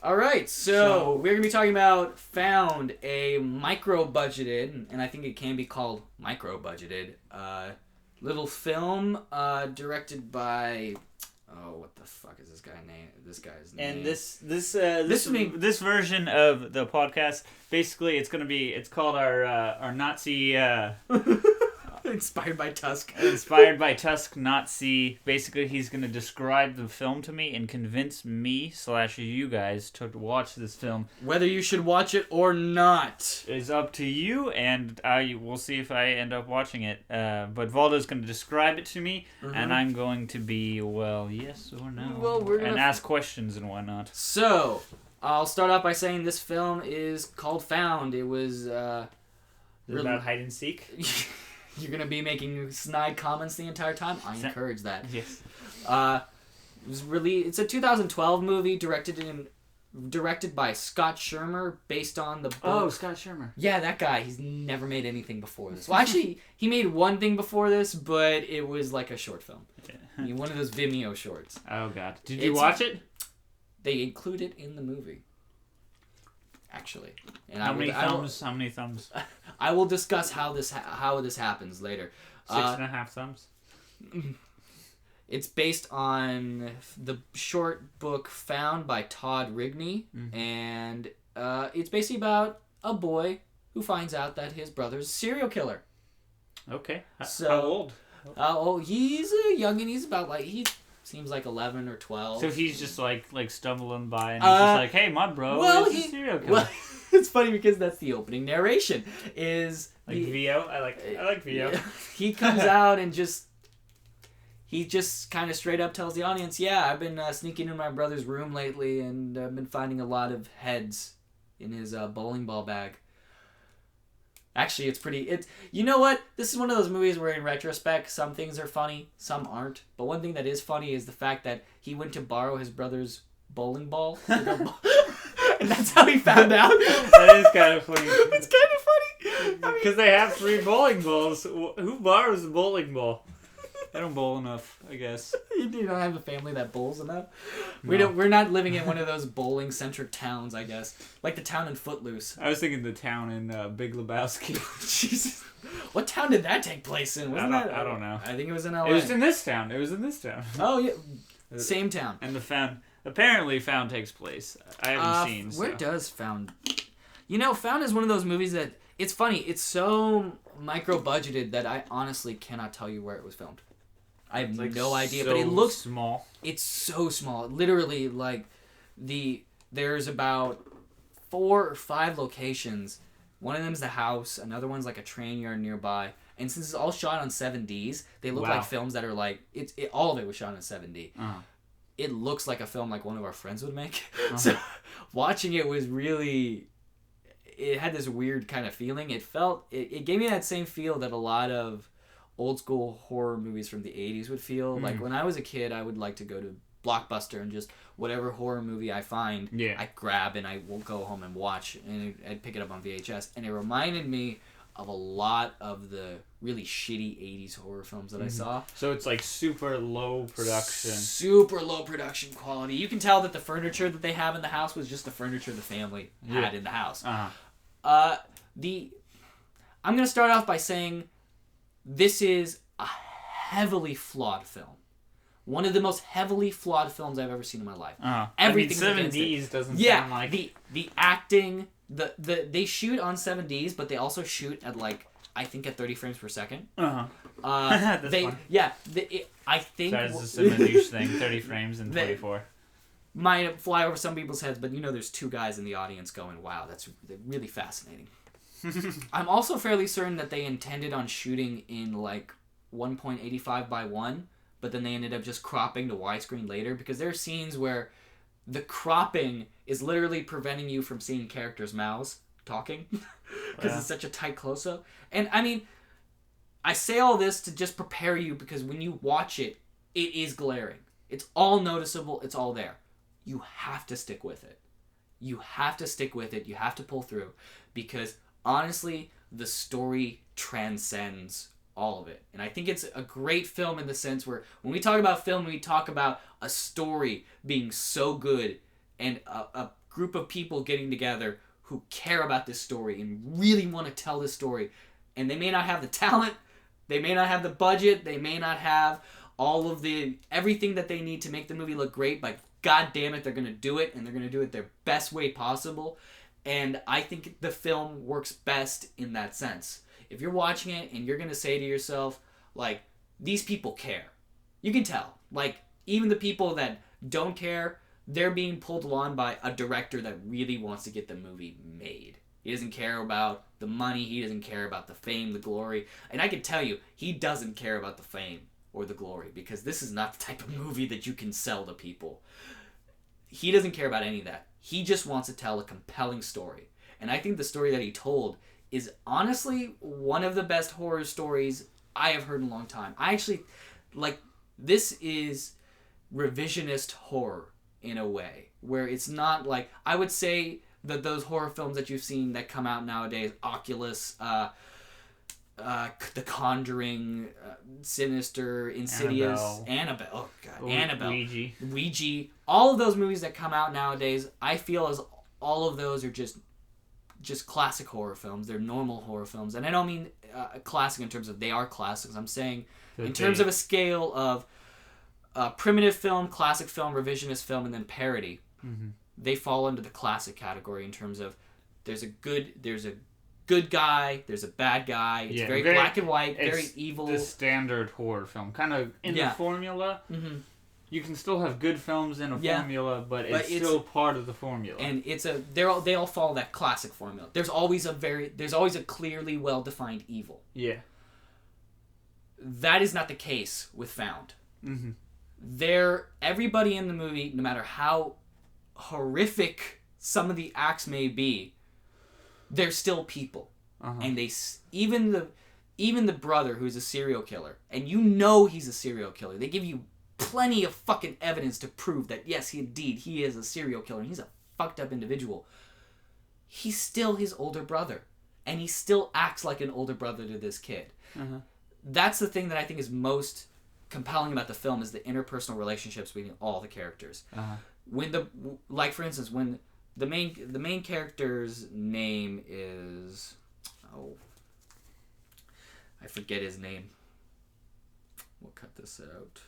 All right, so we're going to be talking about Found, a micro-budgeted, and I think it can be called micro-budgeted, little film directed by... Oh, what the fuck is this guy's name? And this version of the podcast, basically, it's called our Nazi Inspired by Tusk. Inspired by Tusk Nazi. Basically, he's going to describe the film to me and convince me / you guys to watch this film. Whether you should watch it or not is up to you, and we'll see if I end up watching it. But Valdo's going to describe it to me, and I'm going to be, yes or no, and ask questions and whatnot. So, I'll start off by saying this film is called Found. It was... about hide and seek? You're going to be making snide comments the entire time? I encourage that. Yes. It's a 2012 movie directed by Scott Schirmir, based on the book. Oh, Scott Schirmir. Yeah, that guy. He's never made anything before this. Well, actually, he made one thing before this, but it was like a short film. Yeah. One of those Vimeo shorts. Oh, God. Did you watch it? They include it in the movie. Actually. And How many thumbs? I will discuss how this happens later. 6.5 thumbs? It's based on the short book Found by Todd Rigney, and it's basically about a boy who finds out that his brother's a serial killer. Okay. How old? He's a youngin'. He's about he seems like 11 or 12. So he's just like stumbling by and he's just like, hey, my bro is a serial killer. Well, it's funny because that's the opening narration. Is like VO? I like VO. He comes out and he just kind of straight up tells the audience, yeah, I've been sneaking in my brother's room lately and I've been finding a lot of heads in his bowling ball bag. Actually, you know what? This is one of those movies where in retrospect, some things are funny, some aren't. But one thing that is funny is the fact that he went to borrow his brother's bowling ball. And that's how he found out. That is kind of funny. It's kind of funny. Because they have 3 bowling balls. Who borrows a bowling ball? I don't bowl enough, I guess. You don't have a family that bowls enough? No. We're not living in one of those bowling-centric towns, I guess. Like the town in Footloose. I was thinking the town in Big Lebowski. Jesus. What town did that take place in? I don't know. I think it was in LA. It was in this town. Oh, yeah. Same town. And apparently Found takes place. I haven't seen. So. Where does Found... Found is one of those movies that... It's funny. It's so micro-budgeted that I honestly cannot tell you where it was filmed. I have no idea, but it looks small. It's so small. Literally, there's about 4 or 5 locations. One of them's the house. Another one's like a train yard nearby. And since it's all shot on 7Ds, they look like films that are like all of it was shot on 7D. Uh-huh. It looks like a film like one of our friends would make. Uh-huh. So watching it was really. It had this weird kind of feeling. It gave me that same feel that a lot of old school horror movies from the 80s would feel. Like when I was a kid, I would like to go to Blockbuster and just whatever horror movie I find, I grab and I will go home and watch, and I'd pick it up on VHS. And it reminded me of a lot of the really shitty 80s horror films that I saw. So it's like super low production. Super low production quality. You can tell that the furniture that they have in the house was just the furniture the family had in the house. Uh-huh. I'm going to start off by saying this is a heavily flawed film. One of the most heavily flawed films I've ever seen in my life. Everything 7Ds doesn't sound like... the acting, they shoot on 7Ds, but they also shoot at I think at 30 frames per second. That's funny. Yeah, I think... Sorry, it's a niche thing, 30 frames and 24. Might fly over some people's heads, but there's 2 guys in the audience going, wow, that's really fascinating. I'm also fairly certain that they intended on shooting in 1.85 by 1, but then they ended up just cropping to widescreen later, because there are scenes where the cropping is literally preventing you from seeing characters' mouths talking because it's such a tight close-up. And I say all this to just prepare you, because when you watch it, it is glaring. It's all noticeable. It's all there. You have to stick with it. You have to pull through, because honestly, the story transcends all of it. And I think it's a great film in the sense where when we talk about film, we talk about a story being so good and a group of people getting together who care about this story and really want to tell this story. And they may not have the talent, they may not have the budget, they may not have all of everything that they need to make the movie look great, but god damn it, they're going to do it, and they're going to do it their best way possible. And I think the film works best in that sense. If you're watching it and you're going to say to yourself, like, these people care. You can tell. Like, even the people that don't care, they're being pulled along by a director that really wants to get the movie made. He doesn't care about the money. He doesn't care about the fame, the glory. And I can tell you, he doesn't care about the fame or the glory, because this is not the type of movie that you can sell to people. He doesn't care about any of that. He just wants to tell a compelling story. And I think the story that he told is honestly one of the best horror stories I have heard in a long time. I actually, like, this is revisionist horror in a way, where it's not like, I would say that those horror films that you've seen that come out nowadays, Oculus, The Conjuring, Sinister, Insidious, Annabelle, oh god, Annabelle, Ouija, all of those movies that come out nowadays, I feel as all of those are just classic horror films. They're normal horror films, and I don't mean classic in terms of they are classics. I'm saying in terms of a scale of primitive film, classic film, revisionist film, and then parody. Mm-hmm. They fall into the classic category in terms of there's a good guy, there's a bad guy. It's very black and white, very evil. The standard horror film, kind of in the formula. Mm-hmm. You can still have good films in a formula, but it's still part of the formula. And they all follow that classic formula. There's always a clearly well-defined evil. Yeah. That is not the case with Found. Mm-hmm. Everybody in the movie, no matter how horrific some of the acts may be, they're still people. Uh-huh. And even the brother who's a serial killer, and you know he's a serial killer, they give you plenty of fucking evidence to prove that yes, he is a serial killer and he's a fucked up individual. He's still his older brother, and he still acts like an older brother to this kid. Uh-huh. That's the thing that I think is most compelling about the film, is the interpersonal relationships between all the characters. Uh-huh. For instance, when the main character's name is, I forget his name. We'll cut this out.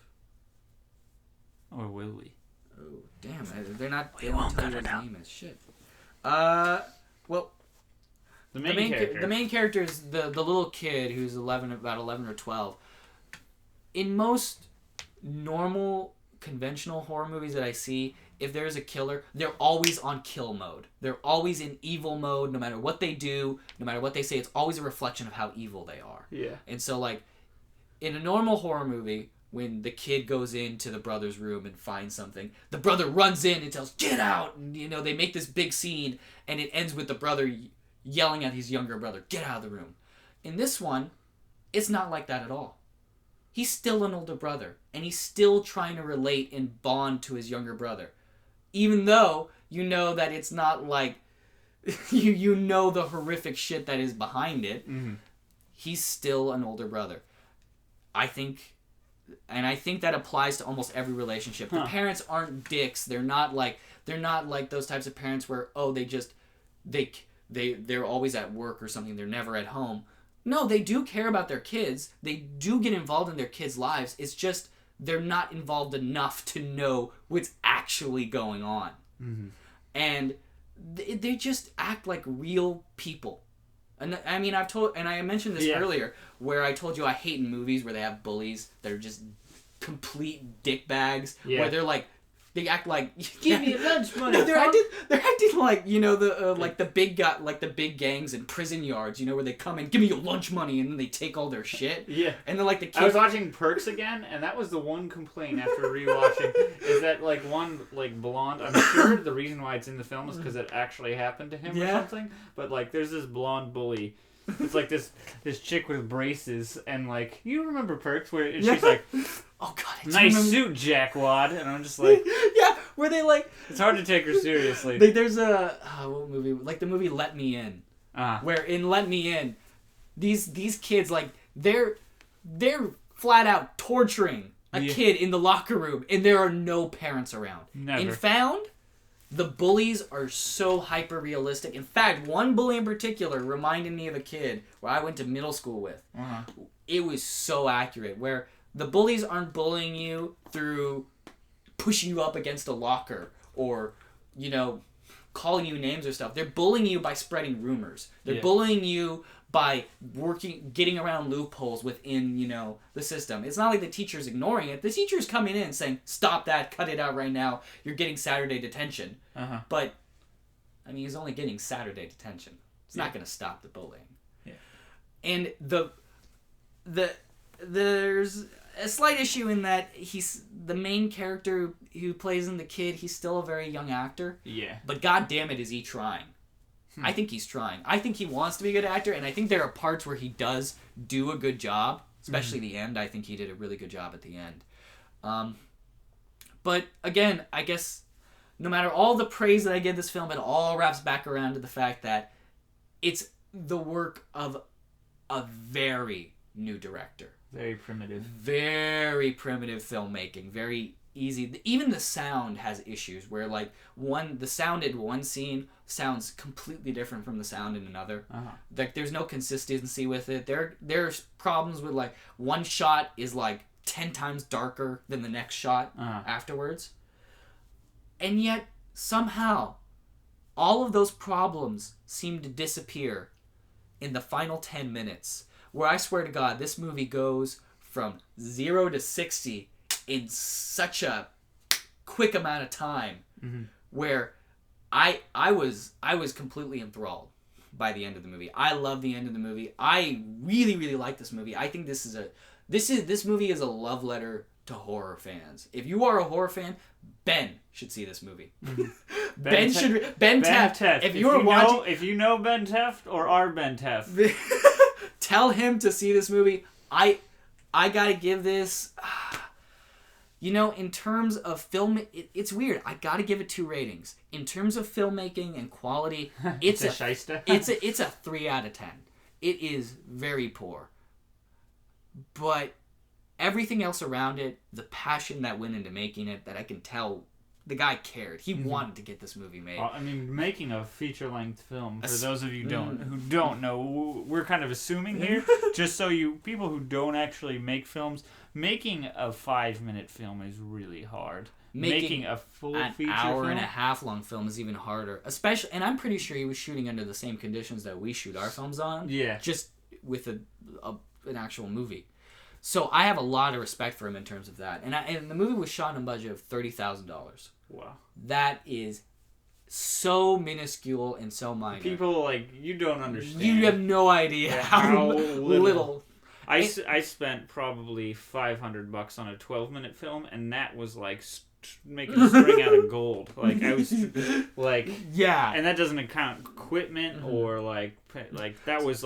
Or will we? Oh, damn! They won't tell you what his name is. Shit. Well, the main character is the little kid who's about 11 or 12. In most normal, conventional horror movies that I see, if there's a killer, they're always on kill mode. They're always in evil mode. No matter what they do, no matter what they say, it's always a reflection of how evil they are. Yeah. And so, like, in a normal horror movie, when the kid goes into the brother's room and finds something, the brother runs in and tells, "Get out!" And, they make this big scene, and it ends with the brother yelling at his younger brother, "Get out of the room." In this one, it's not like that at all. He's still an older brother, and he's still trying to relate and bond to his younger brother. Even though you know that it's not like, you know the horrific shit that is behind it, mm-hmm. He's still an older brother. I think that applies to almost every relationship. The parents aren't dicks. They're not like those types of parents where, they're always at work or something. They're never at home. No, they do care about their kids. They do get involved in their kids' lives. It's just they're not involved enough to know what's actually going on. Mm-hmm. And they just act like real people. And I mean, I mentioned this earlier, where I told you I hate in movies where they have bullies that are just complete dickbags, where they're like, they act like, give me lunch money. They're acting like, the big gangs in prison yards, where they come and give me your lunch money, and then they take all their shit. Yeah. And then like the kids. I was watching Perks again, and that was the one complaint after rewatching, is that like one like blonde. I'm sure the reason why it's in the film is because it actually happened to him or something. But like, there's this blonde bully. It's like this chick with braces, and like, you remember Perks, where she's like, "Oh God, nice suit, jackwad," and I'm just like, where they like, it's hard to take her seriously. There's a what movie, like the movie Let Me In, where in Let Me In, these kids, like, they're flat out torturing a kid in the locker room, and there are no parents around. Never. In Found, The bullies are so hyper realistic. In fact, one bully in particular reminded me of a kid where I went to middle school with. Uh-huh. It was so accurate, where the bullies aren't bullying you through pushing you up against a locker or, calling you names or stuff. They're bullying you by spreading rumors. They're bullying you by getting around loopholes within, the system. It's not like the teacher's ignoring it. The teacher's coming in and saying, stop that, cut it out right now. You're getting Saturday detention. Uh-huh. But, he's only getting Saturday detention. It's not going to stop the bullying. Yeah. And there's a slight issue in that he's the main character who plays in The Kid. He's still a very young actor. Yeah. But god damn it, is he trying. I think he's trying. I think he wants to be a good actor, and I think there are parts where he does do a good job, especially the end. I think he did a really good job at the end. But again, I guess no matter all the praise that I give this film, it all wraps back around to the fact that it's the work of a very new director. Very primitive. Very primitive filmmaking. Very easy. Even the sound has issues where the sound in one scene sounds completely different from the sound in another. Uh-huh. There's no consistency with it. There's problems with one shot is 10 times darker than the next shot afterwards. And yet somehow all of those problems seem to disappear in the final 10 minutes, where I swear to God this movie goes from 0 to 60 in such a quick amount of time, where I was completely enthralled by the end of the movie. I love the end of the movie. I really, really like this movie. I think this movie is a love letter to horror fans. If you are a horror fan, Ben should see this movie. Ben Teft. If you know Ben Teft or are Ben Teft, tell him to see this movie. I gotta give this. In terms of film, it's weird. I gotta give it 2 ratings. In terms of filmmaking and quality, it's a 3 out of 10. It is very poor. But everything else around it, the passion that went into making it, that I can tell the guy cared. He wanted to get this movie made. Making a feature-length film, for those of you who don't know, we're kind of assuming here, just so people who don't actually make films, making a 5-minute film is really hard. Making a full feature hour film, and a half long film is even harder. Especially, and I'm pretty sure he was shooting under the same conditions that we shoot our films on. Yeah. Just with an actual movie. So I have a lot of respect for him in terms of that. And the movie was shot on a budget of $30,000. Wow. That is so minuscule and so minor. People, you don't understand. You have no idea how little. I spent probably $500 on a 12-minute film, and that was making a string out of gold. I was yeah. And that doesn't account equipment or that was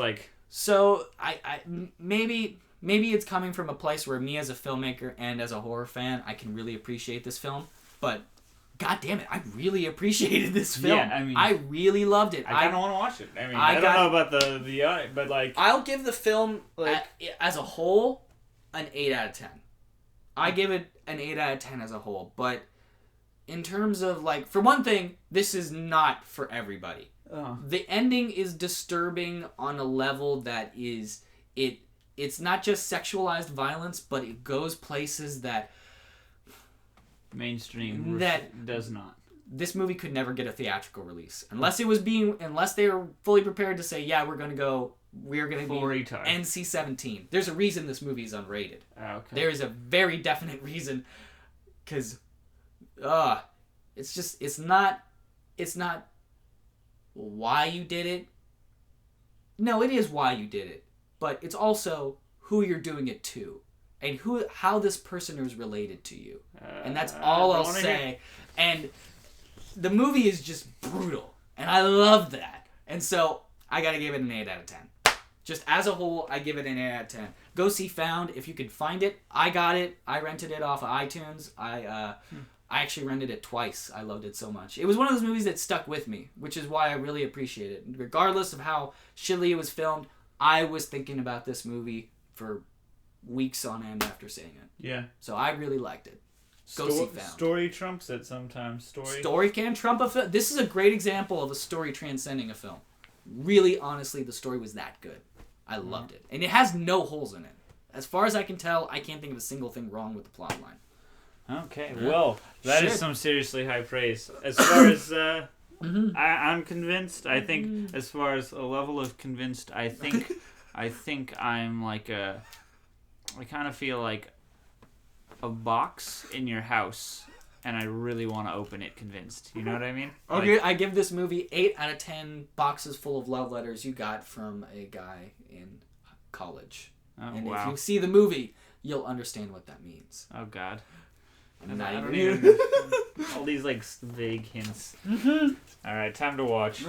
So I maybe it's coming from a place where me as a filmmaker and as a horror fan, I can really appreciate this film. But god damn it, I really appreciated this film. Yeah, I really loved it. I kind of want to watch it. I don't know about the but I'll give the film as a whole an 8 out of 10. I give it an 8 out of 10 as a whole. But in terms of for one thing, this is not for everybody. The ending is disturbing on a level that is it's not just sexualized violence, but it goes places that mainstream does not. This movie could never get a theatrical release unless they were fully prepared to say, yeah, we're going to be NC-17. There's a reason this movie is unrated. Okay. There is a very definite reason, because it's not why you did it. No, it is why you did it, but it's also who you're doing it to. And how this person is related to you. And that's all I'll say. And the movie is just brutal. And I love that. And so I got to give it an 8 out of 10. Just as a whole, I give it an 8 out of 10. Go see Found if you can find it. I got it. I rented it off of iTunes. I actually rented it twice. I loved it so much. It was one of those movies that stuck with me, which is why I really appreciate it. Regardless of how shittily it was filmed, I was thinking about this movie for weeks on end after seeing it. Yeah. So I really liked it. Go see Found. Story trumps it sometimes. Story can trump a film. This is a great example of a story transcending a film. Really, honestly, the story was that good. I loved it. And it has no holes in it. As far as I can tell, I can't think of a single thing wrong with the plot line. Okay, well, that is some seriously high praise. As far as I'm convinced, I think as far as a level of convinced, I think I'm like I kind of feel like a box in your house, and I really want to open it convinced. You know what I mean? Okay, I give this movie 8 out of 10 boxes full of love letters you got from a guy in college. Oh, and wow. if you see the movie, you'll understand what that means. Oh, God. And I don't even... all these, like, vague hints. All right, time to watch.